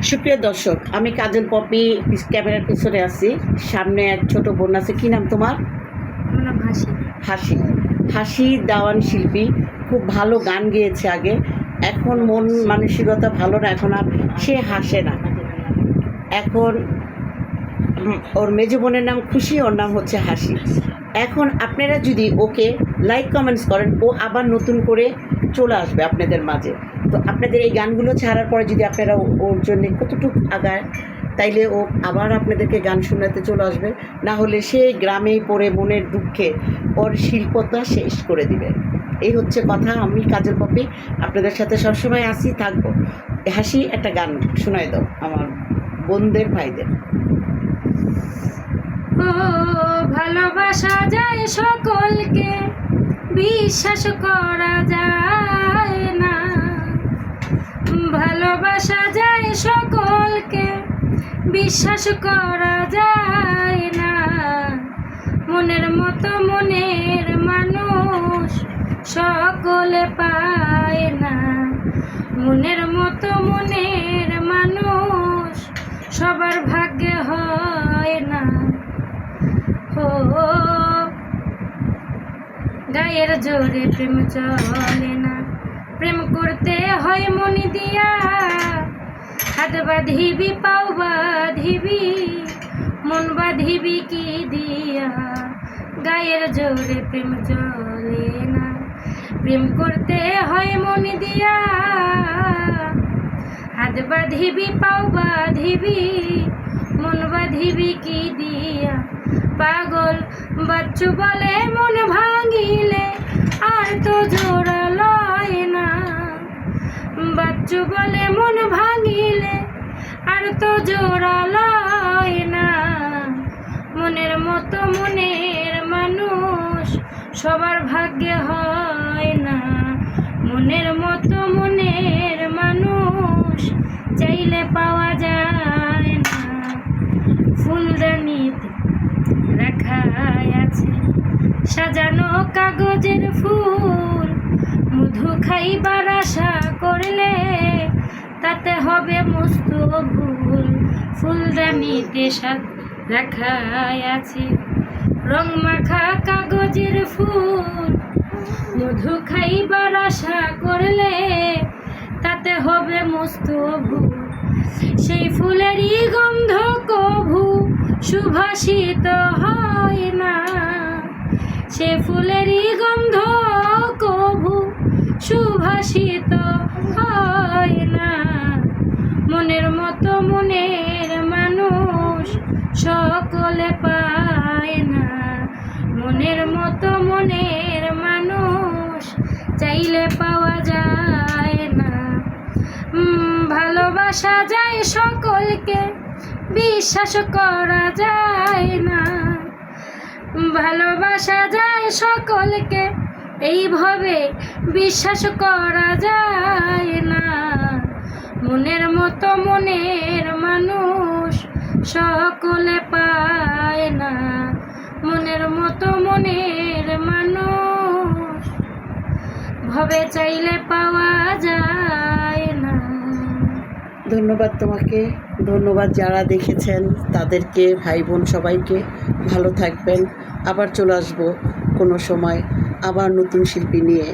সুপ্রিয় দর্শক, আমি কাজল পপি ক্যামেরার পিছনে আছি। সামনে এক ছোট বোন আছে। কি নাম তোমার? আমার নাম হাসি। হাসি। হাসি দাওয়ান শিল্পী, খুব ভালো গান গেয়েছে আগে। এখন মন মানসিকতা ভালো না, এখন আর সে হাসে না। এখন ওর মেজ বোনের নাম খুশি, ওর নাম হচ্ছে হাসি। এখন আপনারা যদি ওকে লাইক কমেন্টস করেন, ও আবার নতুন করে চলে আসবে আপনাদের মাঝে। তো আপনাদের এই গানগুলো ছাড়ার পরে যদি আপনারা ওর জন্য কতটুকু আগায়, তাইলে ও আবার আপনাদেরকে গান শোনাতে চলে আসবে। না হলে সে গ্রামেই পড়ে মনের দুঃখে ওর শিল্পতা শেষ করে দিবে। এই হচ্ছে কথা। আমি কাজল পপি আপনাদের সাথে সবসময় আসি, থাকবো। হাসি, একটা গান শোনায় দাও আমার বোনদের, ভাইদের। ও ভালোবাসা যায় সকলকে, বিশ্বাস করা যায় না। ভালোবাসা যায় সকলকে, বিশ্বাস করা যায় না। মনের মতো মনের মানুষ সকলে পায় না। মনের মতো মনের মানুষ সবার ভাগ্যে হয় না। ও গায়ের জোরে প্রেম চলে না, প্রেম করতে হয় মন দিয়া। হাত বাঁধিবি, পাও বাঁধিবি, মন বাঁধিবি কি দিয়া। গায়ের জোরে প্রেম চলে না, প্রেম করতে হয় মন দিয়া। হাত বাঁধিবি, পাও বাঁধিবি, মন বাঁধিবি কি দিয়া। পাগল বাচ্চু বলে মন ভাঙিলে আর তো জোড়া লয় না। বাচ্চু বলে মন ভাঙিলে আর তো জোড়া লয় না। মনের মতো মনের মানুষ সবার ভাগ্যে হয় না। মনের মতো মনের মানুষ চাইলে পাওয়া যায় না। ফুলদানিতে রাখা আছে সাজানো কাগজের ফুল, মধু খাইবার আশা করলে তাতে হবে মস্ত ভুল। ফুলদানিতে রাখা আছে রং মাখা কাগজের ফুল, মধু খাইবার আশা করলে তাতে হবে মস্ত ভুল। সেই ফুলেরই গন্ধ কভু সুভাষিত হয় না। সে ফুলেরই গন্ধ কভু সুভাষিত হয় না। মনের মতো মনের মানুষ সকলে পায় না। মনের মতো মনের মানুষ চাইলে পাওয়া যায় না। ভালোবাসা যায় সকলকে, বিশ্বাস করা যায় না। ভালোবাসা যায় সকলকে, এইভাবে বিশ্বাস করা যায় না। মনের মতো মনের মানুষ সকলে পায় না। মনের মতো মনের মানুষ ভবে চাইলে পাওয়া যায় না। ধন্যবাদ তোমাকে, ধন্যবাদ যারা দেখেছেন তাদেরকে, ভাই বোন সবাইকে। ভালো থাকবেন। আবার চলে আসবো কোনো সময়, আবার নতুন শিল্পী নিয়ে।